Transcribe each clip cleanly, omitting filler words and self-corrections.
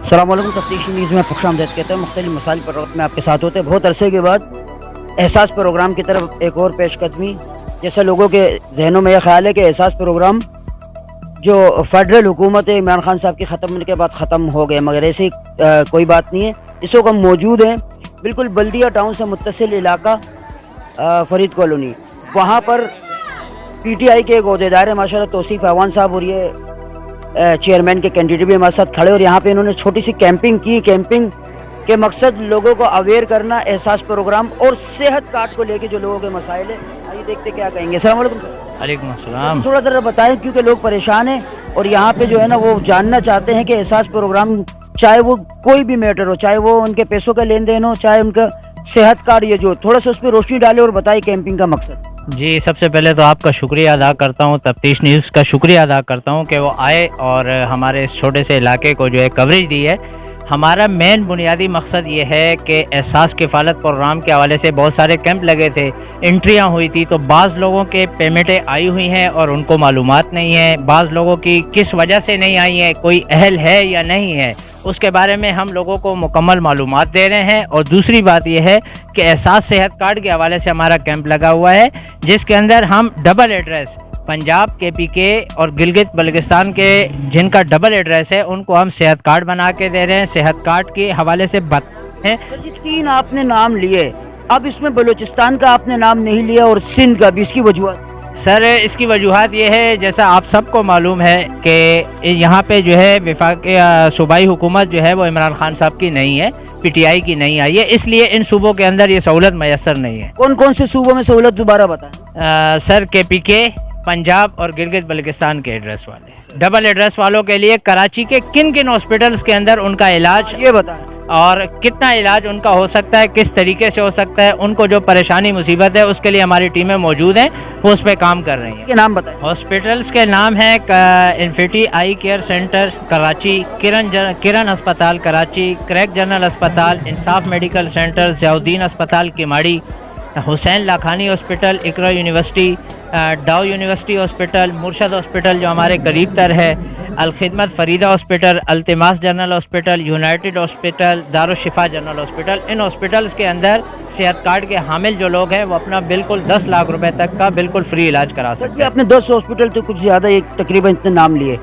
السلام علیکم. تفتیشی نیوز میں خوش آمدید کہتے ہیں. مختلف مسائل پر وقت میں آپ کے ساتھ ہوتے ہیں. بہت عرصے کے بعد احساس پروگرام کی طرف ایک اور پیش قدمی. جیسے لوگوں کے ذہنوں میں یہ خیال ہے کہ احساس پروگرام جو فیڈرل حکومت عمران خان صاحب کی ختم ہونے کے بعد ختم ہو گئے، مگر ایسی کوئی بات نہیں ہے. اس وقت ہم موجود ہیں بالکل بلدیہ ٹاؤن سے متصل علاقہ فرید کالونی. وہاں پر پی ٹی آئی کے ایک عہدیدار ہیں ماشاءاللہ توصیف اعوان صاحب، اور یہ چیئرمین کے کینڈیڈیٹ بھی ہمارے ساتھ کھڑے، اور یہاں پہ انہوں نے چھوٹی سی کیمپنگ کی. کیمپنگ کے مقصد لوگوں کو اویئر کرنا احساس پروگرام اور صحت کارڈ کو لے کے جو لوگوں کے مسائل ہیں. آئیے دیکھتے کیا کہیں گے. السلام علیکم سر. وعلیکم السلام. تھوڑا ذرا بتائیں کیونکہ لوگ پریشان ہیں اور یہاں پہ جو ہے نا وہ جاننا چاہتے ہیں کہ احساس پروگرام چاہے وہ کوئی بھی میٹر ہو، چاہے وہ ان کے پیسوں کا لین دین ہو، چاہے ان کا صحت کارڈ، یہ جو تھوڑا سا اس پہ روشنی ڈالے اور بتائیں کیمپنگ کا مقصد. جی، سب سے پہلے تو آپ کا شکریہ ادا کرتا ہوں، تفتیش نیوز کا شکریہ ادا کرتا ہوں کہ وہ آئے اور ہمارے اس چھوٹے سے علاقے کو جو ہے کوریج دی ہے. ہمارا مین بنیادی مقصد یہ ہے کہ احساس کفالت پروگرام کے حوالے سے بہت سارے کیمپ لگے تھے، انٹریاں ہوئی تھی، تو بعض لوگوں کے پیمنٹیں آئی ہوئی ہیں اور ان کو معلومات نہیں ہیں. بعض لوگوں کی کس وجہ سے نہیں آئی ہیں، کوئی اہل ہے یا نہیں ہے، اس کے بارے میں ہم لوگوں کو مکمل معلومات دے رہے ہیں. اور دوسری بات یہ ہے کہ احساس صحت کارڈ کے حوالے سے ہمارا کیمپ لگا ہوا ہے، جس کے اندر ہم ڈبل ایڈریس پنجاب کے پی کے اور گلگت بلتستان کے جن کا ڈبل ایڈریس ہے ان کو ہم صحت کارڈ بنا کے دے رہے ہیں. صحت کارڈ کے حوالے سے ہیں. سر جی، 3 آپ نے نام لیے، اب اس میں بلوچستان کا آپ نے نام نہیں لیا اور سندھ کا بھی، اس کی وجوہات؟ سر اس کی وجوہات یہ ہے، جیسا آپ سب کو معلوم ہے کہ یہاں پہ جو ہے وفاقی صوبائی حکومت جو ہے وہ عمران خان صاحب کی نہیں ہے، پی ٹی آئی کی نہیں آئی ہے، اس لیے ان صوبوں کے اندر یہ سہولت میسر نہیں ہے. کون کون سے صوبوں میں سہولت دوبارہ بتائیں. سر کے پی کے، پنجاب اور گلگت بلتستان کے ایڈریس والے. ڈبل ایڈریس والوں کے لیے کراچی کے کن کن ہاسپٹلس کے اندر ان کا علاج یہ بتائیں، اور کتنا علاج ان کا ہو سکتا ہے، کس طریقے سے ہو سکتا ہے، ان کو جو پریشانی مصیبت ہے اس کے لیے ہماری ٹیمیں موجود ہیں، وہ اس پہ کام کر رہی ہیں. کے نام بتائیں. ہاسپٹلس کے نام ہیں infinity I care centre Karachi, کرن اسپتال کراچی، کریک جنرل اسپتال، انصاف میڈیکل سینٹر، ضیاء الدین اسپتال Keamari, Hussain Lakhani hospital, Iqra university, Dow university hospital, Murshid hospital جو ہمارے قریب تر ہے، Alkhidmat Farida hospital, Iltimas general hospital, united hospital, Darulshifa general hospital. ان ہاسپٹلس کے اندر صحت کارڈ کے حامل جو لوگ ہیں وہ اپنا بالکل 10 لاکھ روپے تک کا بالکل فری علاج کرا سر سکتے جی، ہیں. آپ نے 10 ہاسپٹل تو کچھ زیادہ ایک تقریباً اتنے نام لیے.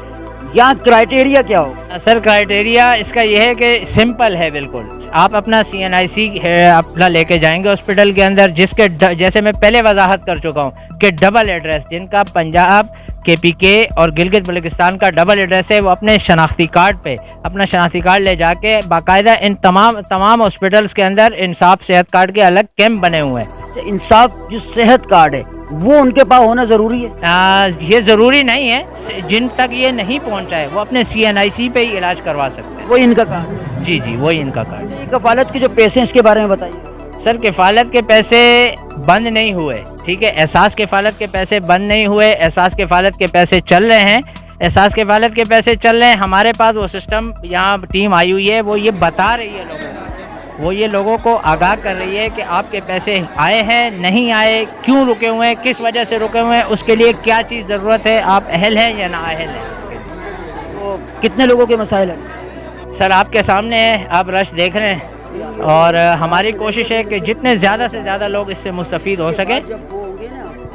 یہاں کرائٹیریا کیا ہو؟ سر کرائٹیریا اس کا یہ ہے کہ سمپل ہے بالکل. آپ اپنا CNIC اپنا لے کے جائیں گے ہاسپٹل کے اندر، جس کے جیسے میں پہلے وضاحت کر چکا ہوں کہ ڈبل ایڈریس جن کا پنجاب کے پی کے اور گلگت بلتستان کا ڈبل ایڈریس ہے، وہ اپنے شناختی کارڈ پہ اپنا شناختی کارڈ لے جا کے باقاعدہ ان تمام ہاسپٹلس کے اندر انصاف صحت کارڈ کے الگ کیمپ بنے ہوئے ہیں. انصاف جو صحت کارڈ ہے وہ ان کے پاس ہونا ضروری ہے؟ یہ ضروری نہیں ہے، جن تک یہ نہیں پہنچا ہے وہ اپنے CNIC پہ ہی علاج کروا سکتے ہیں. وہ ان کا کارڈ؟ جی وہی ان کا کارڈ. یہ کفالت کے جو پیسے ہیں اس کے بارے میں بتائیے. سر کفالت کے پیسے بند نہیں ہوئے، ٹھیک ہے، احساس کفالت کے پیسے بند نہیں ہوئے، احساس کفالت کے پیسے چل رہے ہیں. احساس کفالت کے پیسے چل رہے ہیں. ہمارے پاس وہ سسٹم یہاں ٹیم آئی ہوئی ہے، وہ یہ بتا رہی ہے لوگوں کو آگاہ کر رہی ہے کہ آپ کے پیسے آئے ہیں نہیں آئے، کیوں رکے ہوئے ہیں، کس وجہ سے رکے ہوئے ہیں، اس کے لیے کیا چیز ضرورت ہے، آپ اہل ہیں یا نااہل ہیں. وہ کتنے لوگوں کے مسائل ہیں؟ سر آپ کے سامنے ہے، آپ رش دیکھ رہے ہیں، اور ہماری کوشش ہے کہ جتنے زیادہ سے زیادہ لوگ اس سے مستفید ہو سکیں.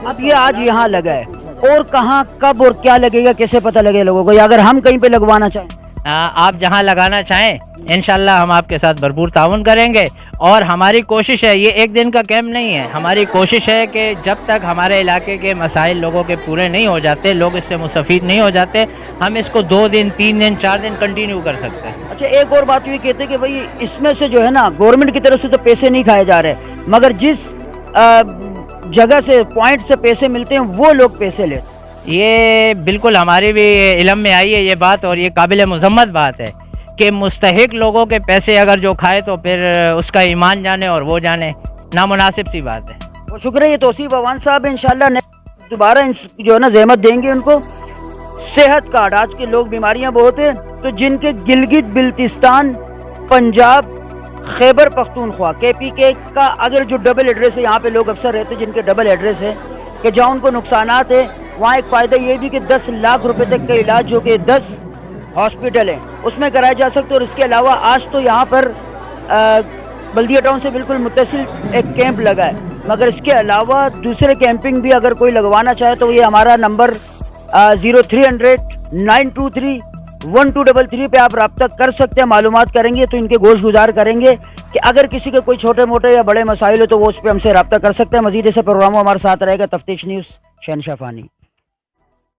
اب یہ آج یہاں لگا ہے، اور کہاں کب اور کیا لگے گا کیسے پتہ لگے لوگوں کو، یا اگر ہم کہیں پہ لگوانا چاہیں؟ آپ جہاں لگانا چاہیں انشاءاللہ ہم آپ کے ساتھ بھرپور تعاون کریں گے. اور ہماری کوشش ہے، یہ ایک دن کا کیمپ نہیں ہے، ہماری کوشش ہے کہ جب تک ہمارے علاقے کے مسائل لوگوں کے پورے نہیں ہو جاتے، لوگ اس سے مستفید نہیں ہو جاتے، ہم اس کو 2 دن 3 دن 4 دن کنٹینیو کر سکتے ہیں. اچھا، ایک اور بات یہ کہتے ہیں کہ بھائی اس میں سے جو ہے نا گورنمنٹ کی طرف سے تو پیسے نہیں کھائے جا رہے، مگر جس جگہ سے پوائنٹ سے پیسے ملتے ہیں وہ لوگ پیسے لیتے ہیں. یہ بالکل ہمارے بھی علم میں آئی ہے یہ بات، اور یہ قابل مذمت بات ہے کہ مستحق لوگوں کے پیسے اگر جو کھائے تو پھر اس کا ایمان جانے اور وہ جانے، نامناسب سی بات ہے. وہ شکریہ، یہ توصیف اعوان صاحب انشاءاللہ دوبارہ جو ہے نا زحمت دیں گے ان کو. صحت کارڈ، آج کے لوگ بیماریاں بہت ہیں، تو جن کے گلگت بلتستان، پنجاب، خیبر پختونخوا کے پی کے کا اگر جو ڈبل ایڈریس ہے، یہاں پہ لوگ اکثر رہتے ہیں جن کے ڈبل ایڈریس ہے، کہ جہاں ان کو نقصانات ہیں، وہاں ایک فائدہ یہ بھی کہ 10 لاکھ روپے تک کا علاج جو کہ 10 ہاسپٹل ہیں اس میں کرائے جا سکتے. اور اس کے علاوہ آج تو یہاں پر بلدیہ ٹاؤن سے بالکل متصل ایک کیمپ لگا ہے, مگر اس کے علاوہ دوسرے کیمپنگ بھی اگر کوئی لگوانا چاہے تو یہ ہمارا نمبر 0300-923-1233 پہ آپ رابطہ کر سکتے ہیں. معلومات کریں گے تو ان کے گوش گزار کریں گے کہ اگر کسی کے کوئی چھوٹے موٹے یا بڑے مسائل ہو تو وہ اس پہ ہم سے رابطہ کر سکتے ہیں. مزید ایسے پروگراموں ہمارے ساتھ رہے گا. تفتیش نیوز, شہنشاہ فانی.